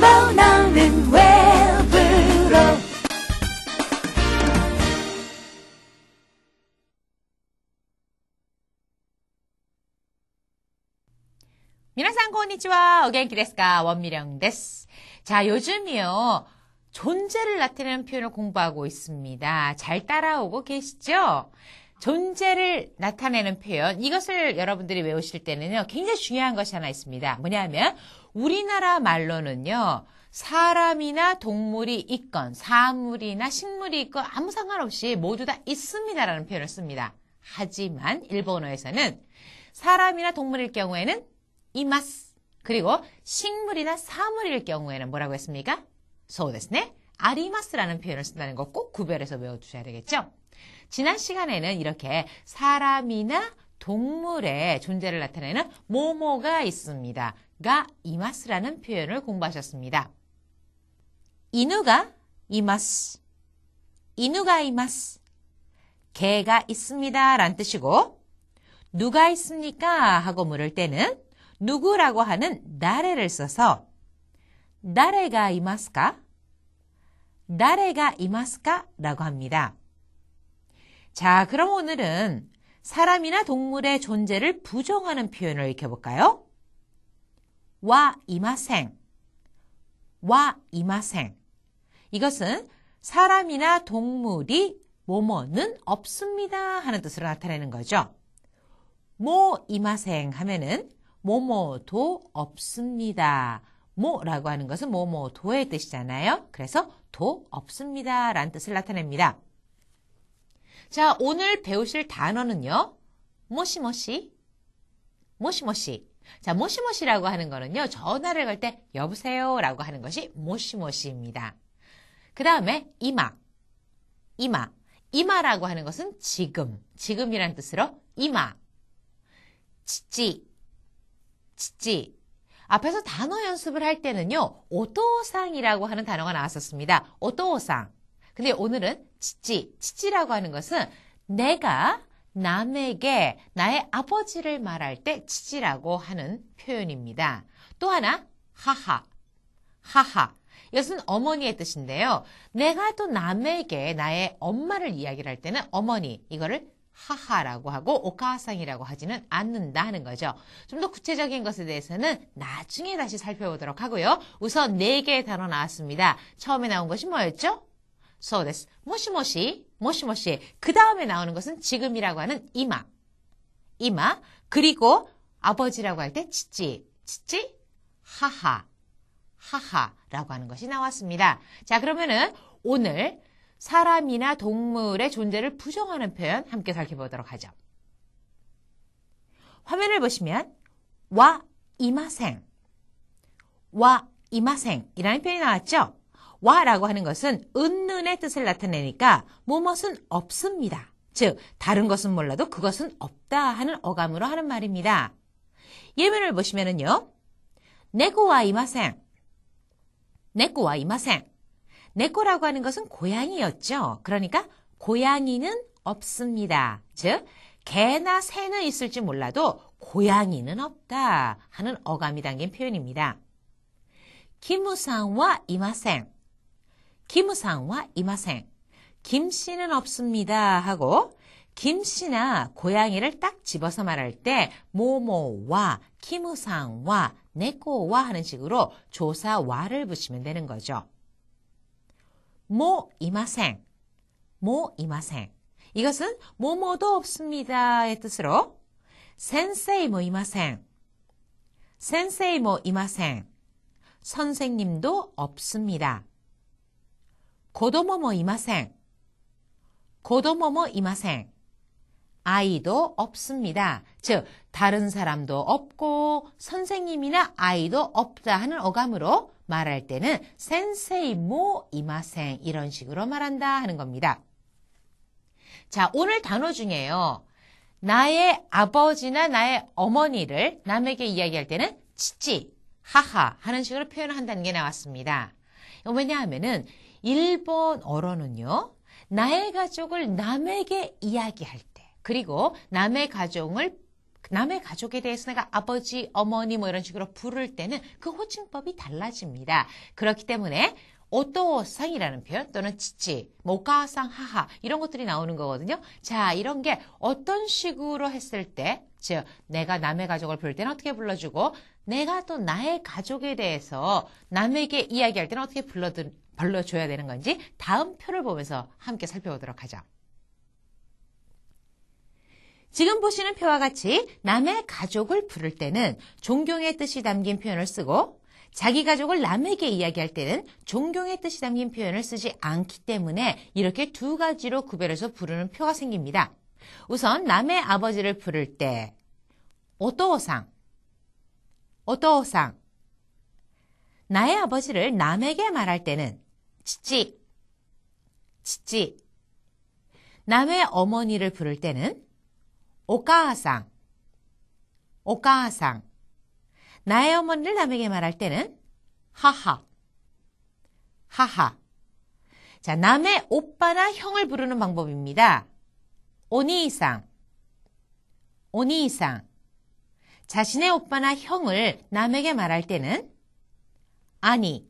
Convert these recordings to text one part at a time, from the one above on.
랩으로 나는 웹으로 미나상 konnichiwa.お元気ですか? 원미령です. 자, 요즘이요. 존재를 나타내는 표현을 공부하고 있습니다. 잘 따라오고 계시죠? 존재를 나타내는 표현, 이것을 여러분들이 외우실 때는요, 굉장히 중요한 것이 하나 있습니다. 뭐냐면 우리나라 말로는요, 사람이나 동물이 있건 사물이나 식물이 있건 아무 상관없이 모두 다 있습니다라는 표현을 씁니다. 하지만 일본어에서는 사람이나 동물일 경우에는 이마스, 그리고 식물이나 사물일 경우에는 뭐라고 했습니까? そうですね. 아리마스라는 표현을 쓴다는 거 꼭 구별해서 외워두셔야 되겠죠? 지난 시간에는 이렇게 사람이나 동물의 존재를 나타내는 뭐뭐가 있습니다. 가 이마스라는 표현을 공부하셨습니다. 이누가 이마스, 이누가 이마스, 개가 있습니다 라는 뜻이고, 누가 있습니까? 하고 물을 때는 누구라고 하는 나레를 써서 나레가 이마스까? 나레가 이마스까? 라고 합니다. 자, 그럼 오늘은 사람이나 동물의 존재를 부정하는 표현을 익혀볼까요? 와 이마생, 와 이마생. 이것은 사람이나 동물이 뭐뭐는 없습니다 하는 뜻으로 나타내는 거죠. 모 이마생 하면은 뭐뭐도 없습니다. 뭐라고 하는 것은 뭐뭐도의 뜻이잖아요. 그래서 도 없습니다 라는 뜻을 나타냅니다. 자, 오늘 배우실 단어는요. 모시모시, 모시모시. 자, 모시모시라고 하는 거는요. 전화를 걸 때 여보세요 라고 하는 것이 모시모시입니다. 그 다음에 이마, 이마. 이마라고 하는 것은 지금, 지금이란 뜻으로 이마. 치찌, 치찌. 앞에서 단어 연습을 할 때는요. 오토상이라고 하는 단어가 나왔었습니다. 오토상. 근데 오늘은 치찌, 치찌라고 하는 것은 내가 남에게 나의 아버지를 말할 때 치찌라고 하는 표현입니다. 또 하나, 하하, 하하. 이것은 어머니의 뜻인데요. 내가 또 남에게 나의 엄마를 이야기를 할 때는 어머니, 이거를 하하라고 하고 오카상이라고 하지는 않는다 하는 거죠. 좀 더 구체적인 것에 대해서는 나중에 다시 살펴보도록 하고요. 우선 4개의 단어 나왔습니다. 처음에 나온 것이 뭐였죠? そうです. 모시모시, 모시모시. 그 다음에 나오는 것은 지금이라고 하는 이마, 이마. 그리고 아버지라고 할 때 치찌, 치찌, 하하, 하하라고 하는 것이 나왔습니다. 자, 그러면은 오늘 사람이나 동물의 존재를 부정하는 표현 함께 살펴보도록 하죠. 화면을 보시면 와 이마생, 와 이마생이라는 표현이 나왔죠. 와라고 하는 것은 은는의 뜻을 나타내니까 무엇은 없습니다. 즉 다른 것은 몰라도 그것은 없다 하는 어감으로 하는 말입니다. 예문을 보시면은요. 네코와 이마생, 네코와 이마생. 네코라고 하는 것은 고양이였죠. 그러니까 고양이는 없습니다. 즉 개나 새는 있을지 몰라도 고양이는 없다 하는 어감이 담긴 표현입니다. 김우상와 이마생, 김우상와 이마생. 김씨는 없습니다 하고 김씨나 고양이를 딱 집어서 말할 때 모모와 김우상와 네코와 하는 식으로 조사와를 붙이면 되는 거죠. 모 이마생, 모 이마생. 이것은 뭐뭐도 없습니다의 뜻으로 센세이 모 이마생, 센세이 모 이마생. 선생님도 없습니다. 고도모 모 이마생, 고도모 모 이마생. 아이도 없습니다. 즉 다른 사람도 없고 선생님이나 아이도 없다 하는 어감으로 말할 때는 센세이 모 이마생 이런 식으로 말한다 하는 겁니다. 자, 오늘 단어 중에요. 나의 아버지나 나의 어머니를 남에게 이야기할 때는 치치, 하하 하는 식으로 표현한다는 게 나왔습니다. 왜냐하면은 일본어로는요. 나의 가족을 남에게 이야기할 때 그리고 남의 가족을 남의 가족에 대해서 내가 아버지, 어머니 뭐 이런 식으로 부를 때는 그 호칭법이 달라집니다. 그렇기 때문에 오토상이라는 표현 또는 치치, 오가상, 하하 이런 것들이 나오는 거거든요. 자, 이런 게 어떤 식으로 했을 때, 즉 내가 남의 가족을 부를 때는 어떻게 불러주고 내가 또 나의 가족에 대해서 남에게 이야기할 때는 어떻게 불러줘야 되는 건지 다음 표를 보면서 함께 살펴보도록 하죠. 지금 보시는 표와 같이 남의 가족을 부를 때는 존경의 뜻이 담긴 표현을 쓰고 자기 가족을 남에게 이야기할 때는 존경의 뜻이 담긴 표현을 쓰지 않기 때문에 이렇게 두 가지로 구별해서 부르는 표가 생깁니다. 우선 남의 아버지를 부를 때 오토상, 나의 아버지를 남에게 말할 때는 치치, 남의 어머니를 부를 때는 오가상, 나의 어머니를 남에게 말할 때는 하하. 자, 남의 오빠나 형을 부르는 방법입니다. 오니상. 자신의 오빠나 형을 남에게 말할 때는 아니.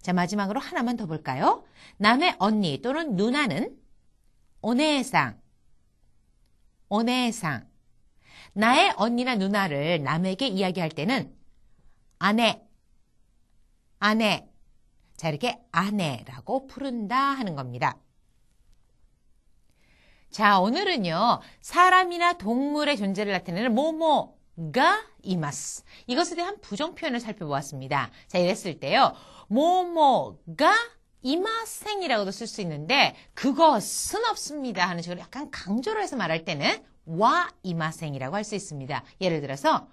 자, 마지막으로 하나만 더 볼까요? 남의 언니 또는 누나는 오네상. 나의 언니나 누나를 남에게 이야기할 때는 아내. 자, 이렇게 아내라고 부른다 하는 겁니다. 자, 오늘은요, 사람이나 동물의 존재를 나타내는 뭐뭐가 이마스. 이것에 대한 부정 표현을 살펴보았습니다. 자, 이랬을 때요, 뭐뭐가 이마생이라고도 쓸 수 있는데 그것은 없습니다 하는 식으로 약간 강조를 해서 말할 때는 와 이마생이라고 할 수 있습니다. 예를 들어서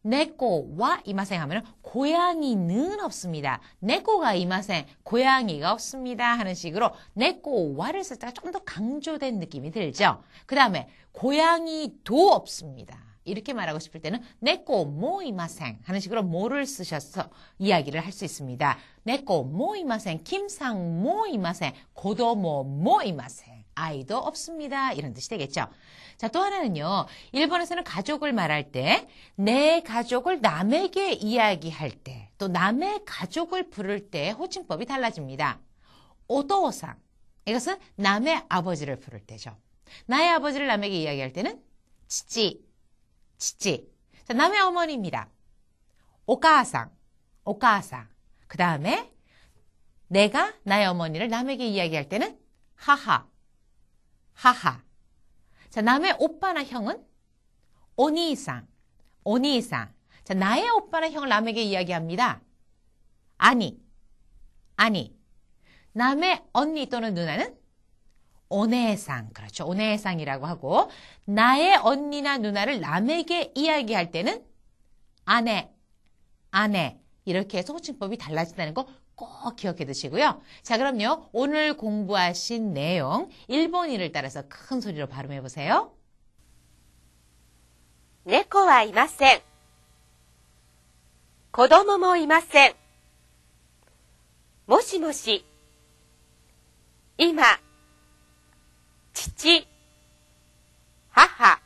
네꼬와 이마생 하면 고양이는 없습니다. 네꼬가 이마생, 고양이가 없습니다 하는 식으로 네꼬와를 쓸 때가 좀 더 강조된 느낌이 들죠. 그 다음에 고양이도 없습니다. 이렇게 말하고 싶을 때는 네꼬 모 이마생 하는 식으로 모를 쓰셔서 이야기를 할 수 있습니다. 네꼬 모 이마생, 김상 모 이마생, 고도모 모 이마생. 아이도 없습니다. 이런 뜻이 되겠죠. 자, 또 하나는요. 일본에서는 가족을 말할 때 내 가족을 남에게 이야기할 때 또 남의 가족을 부를 때 호칭법이 달라집니다. 오도상. 이것은 남의 아버지를 부를 때죠. 나의 아버지를 남에게 이야기할 때는 치치. 자, 남의 어머니입니다. 오가상. 그 다음에 내가 나의 어머니를 남에게 이야기할 때는 하하. 자, 남의 오빠나 형은 오니상. 자, 나의 오빠나 형을 남에게 이야기합니다. 아니. 남의 언니 또는 누나는 오네상. 그렇죠. 오네상이라고 하고 나의 언니나 누나를 남에게 이야기할 때는 아내. 이렇게 해서 호칭법이 달라진다는 거 꼭 기억해 두시고요. 자, 그럼요. 오늘 공부하신 내용 일본인을 따라서 큰 소리로 발음해 보세요. 猫はいません。子供もいません。もしもし、今、父、母。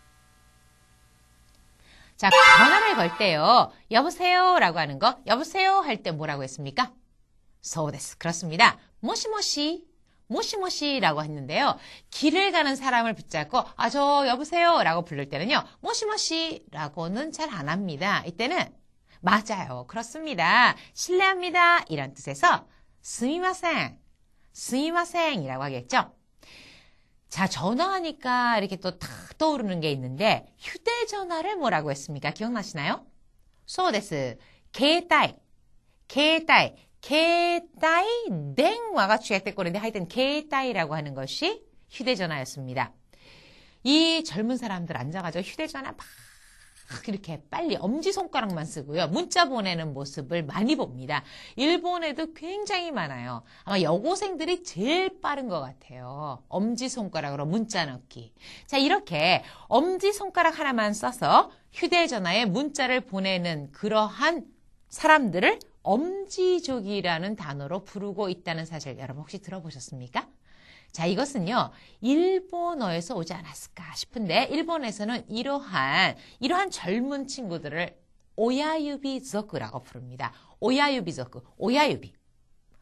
자, 전화를 걸 때요. 여보세요 라고 하는 거 여보세요 할 때 뭐라고 했습니까? 소데스. 그렇습니다. 모시모시라고 했는데요. 길을 가는 사람을 붙잡고 저 여보세요 라고 부를 때는요. 모시모시라고는 잘 안 합니다. 이때는 맞아요. 그렇습니다. 실례합니다. 이런 뜻에서 스미마생 이라고 하겠죠. 자, 전화하니까 이렇게 또 탁 떠오르는 게 있는데 휴대전화를 뭐라고 했습니까? 기억나시나요? 소데스. 게이타이. 댕화가 주약됐거든요. 하여튼 게이타이라고 하는 것이 휴대전화였습니다. 이 젊은 사람들 앉아가지고 휴대전화 막 이렇게 빨리 엄지손가락만 쓰고요. 문자 보내는 모습을 많이 봅니다. 일본에도 굉장히 많아요. 아마 여고생들이 제일 빠른 것 같아요. 엄지손가락으로 문자 넣기. 자, 이렇게 엄지손가락 하나만 써서 휴대전화에 문자를 보내는 그러한 사람들을 엄지족이라는 단어로 부르고 있다는 사실 여러분 혹시 들어보셨습니까? 자, 이것은요, 일본어에서 오지 않았을까 싶은데, 일본에서는 이러한 젊은 친구들을 오야유비族라고 부릅니다. 오야유비족, 오야유비.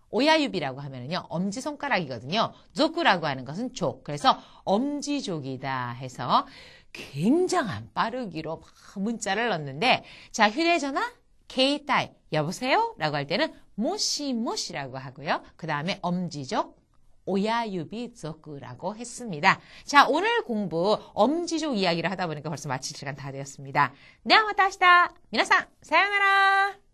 오야유비라고 하면은요, 엄지손가락이거든요.族라고 하는 것은 족. 그래서 엄지족이다 해서 굉장한 빠르기로 막 문자를 넣는데, 자, 휴대전화, 케이타이, 여보세요? 라고 할 때는 모시모시라고 하고요. 그 다음에 엄지족, 오야유비족이라고 했습니다. 자, 오늘 공부 엄지족 이야기를 하다 보니까 벌써 마칠 시간 다 되었습니다. 네, 마타 아시다. 미나상, 사요나라.